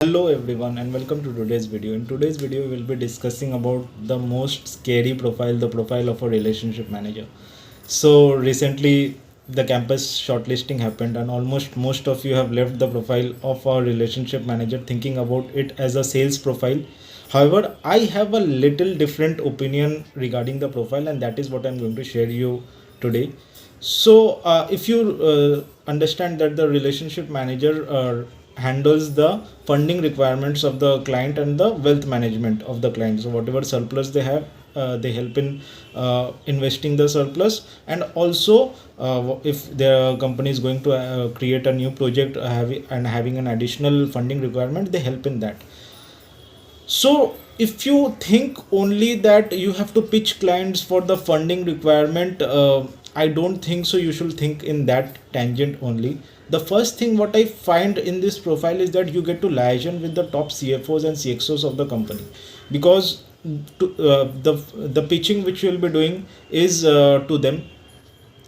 Hello everyone and welcome to today's video. In today's video we will be discussing about the most scary profile, the profile of a relationship manager. So recently the campus shortlisting happened and almost most of you have left the profile of our relationship manager thinking about it as a sales profile. However, I have a little different opinion regarding the profile and that is what I'm going to share you today. So if you understand that the relationship manager handles the funding requirements of the client and the wealth management of the client. So whatever surplus they have, they help in investing the surplus, and also if the company is going to create a new project and having an additional funding requirement, they help in that. So if you think only that you have to pitch clients for the funding requirement, I don't think so. You should think in that tangent only. The first thing what I find in this profile is that you get to liaison with the top CFOs and CXOs of the company, because the pitching which you will be doing is to them.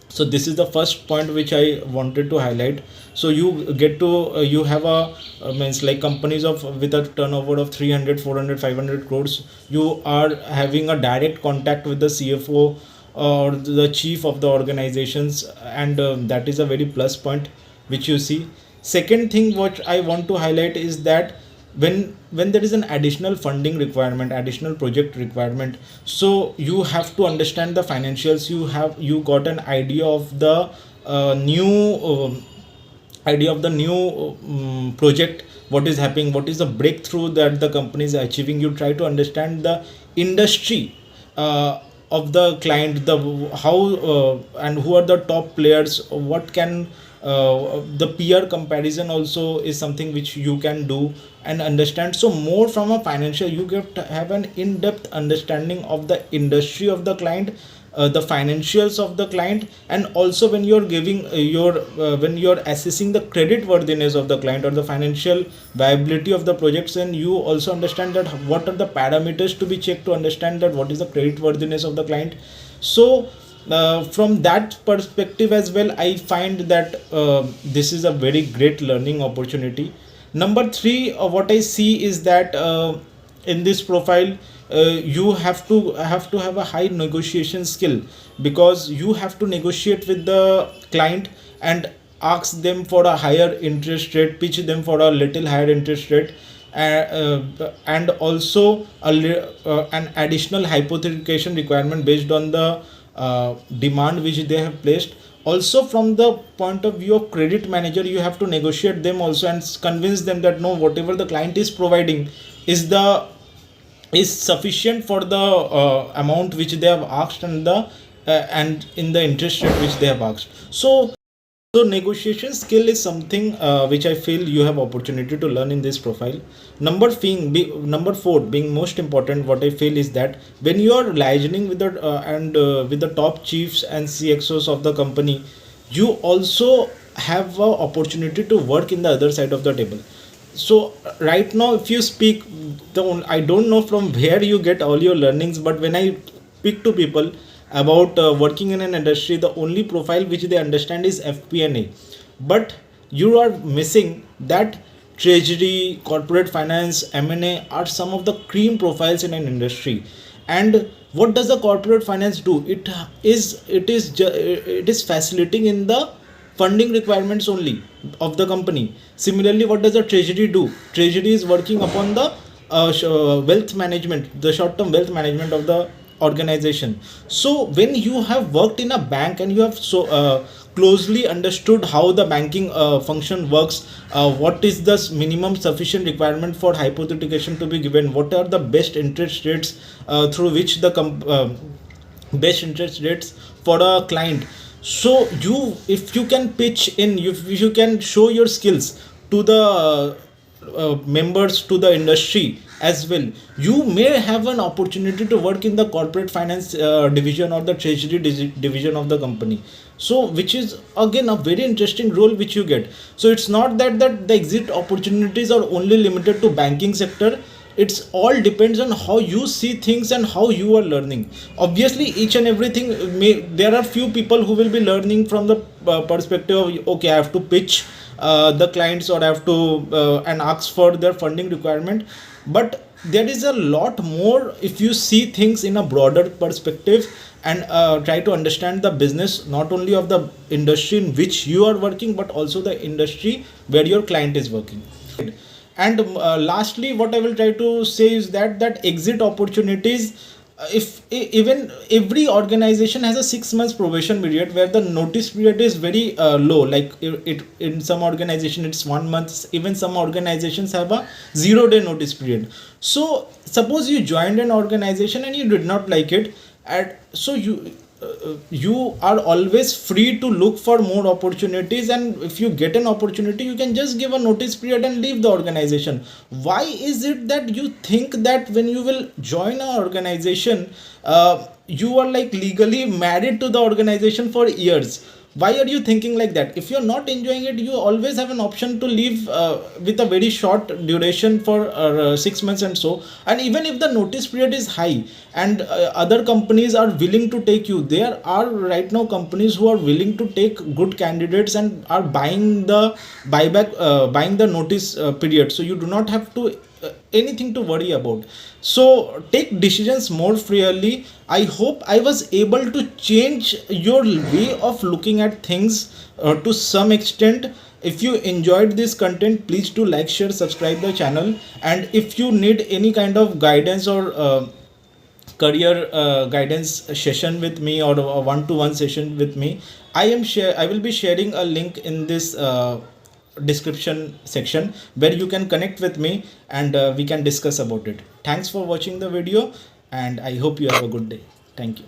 So this is the first point which I wanted to highlight. So you get to you have a means like companies of with a turnover of 300, 400, 500 crores, you are having a direct contact with the CFO or the chief of the organizations, and that is a very plus point which you see. Second thing what I want to highlight is that when there is an additional funding requirement, additional project requirement, so you have to understand the financials. You got an idea of the new project, what is happening, what is the breakthrough that the company is achieving. You try to understand the industry of the client, the how and who are the top players, what can the peer comparison also is something which you can do and understand. So more from a financial, you get to have an in-depth understanding of the industry of the client, the financials of the client, and also when you're giving when you're assessing the credit worthiness of the client or the financial viability of the projects, and you also understand that what are the parameters to be checked to understand that what is the credit worthiness of the client. So from that perspective as well, I find that this is a very great learning opportunity. Number three, what I see is that in this profile, you have to have a high negotiation skill, because you have to negotiate with the client and ask them for a higher interest rate, pitch them for a little higher interest rate, and also an additional hypothecation requirement based on the demand which they have placed. Also from the point of view of credit manager, you have to negotiate them also and convince them that no, whatever the client is providing is sufficient for the amount which they have asked, and in the interest rate which they have asked. So negotiation skill is something which I feel you have opportunity to learn in this profile. Number four, being most important, what I feel is that when you are liaising with the top chiefs and CXOs of the company, you also have a opportunity to work in the other side of the table. So right now, if you speak, I don't know from where you get all your learnings, but when I speak to people about working in an industry, the only profile which they understand is FP&A, but you are missing that treasury, corporate finance, M&A are some of the cream profiles in an industry. And what does the corporate finance do? It is facilitating in the funding requirements only of the company. Similarly, what does the treasury do? Treasury is working upon the wealth management, the short term wealth management of the organization. So when you have worked in a bank and you have so closely understood how the banking function works, what is the minimum sufficient requirement for hypothecation to be given, what are the best interest rates through which the best interest rates for a client. So you, if you can pitch in, if you can show your skills to the members, to the industry as well, you may have an opportunity to work in the corporate finance division or the treasury division of the company. So which is again a very interesting role which you get. So it's not that the exit opportunities are only limited to banking sector. It's all depends on how you see things and how you are learning. Obviously each and everything there are few people who will be learning from the perspective of, okay, I have to pitch the clients or have to and ask for their funding requirement. But there is a lot more if you see things in a broader perspective and try to understand the business not only of the industry in which you are working but also the industry where your client is working. And lastly, what I will try to say is that exit opportunities, if even every organization has a 6 months probation period where the notice period is very low, like it in some organization it's 1 month, even some organizations have a 0 day notice period. So suppose you joined an organization and you did not like it, and so you are always free to look for more opportunities, and if you get an opportunity you can just give a notice period and leave the organization. Why is it that you think that when you will join an organization you are like legally married to the organization for years? Why are you thinking like that? If you're not enjoying it, you always have an option to leave with a very short duration for 6 months and so. And even if the notice period is high and other companies are willing to take you, there are right now companies who are willing to take good candidates and are buying the notice period, so you do not have to anything to worry about. So take decisions more freely. I hope I was able to change your way of looking at things to some extent. If you enjoyed this content, please do like, share, subscribe the channel. And if you need any kind of guidance or career guidance session with me or a one-to-one session with me, I will be sharing a link in this description section where you can connect with me and we can discuss about it. Thanks for watching the video and I hope you have a good day. Thank you.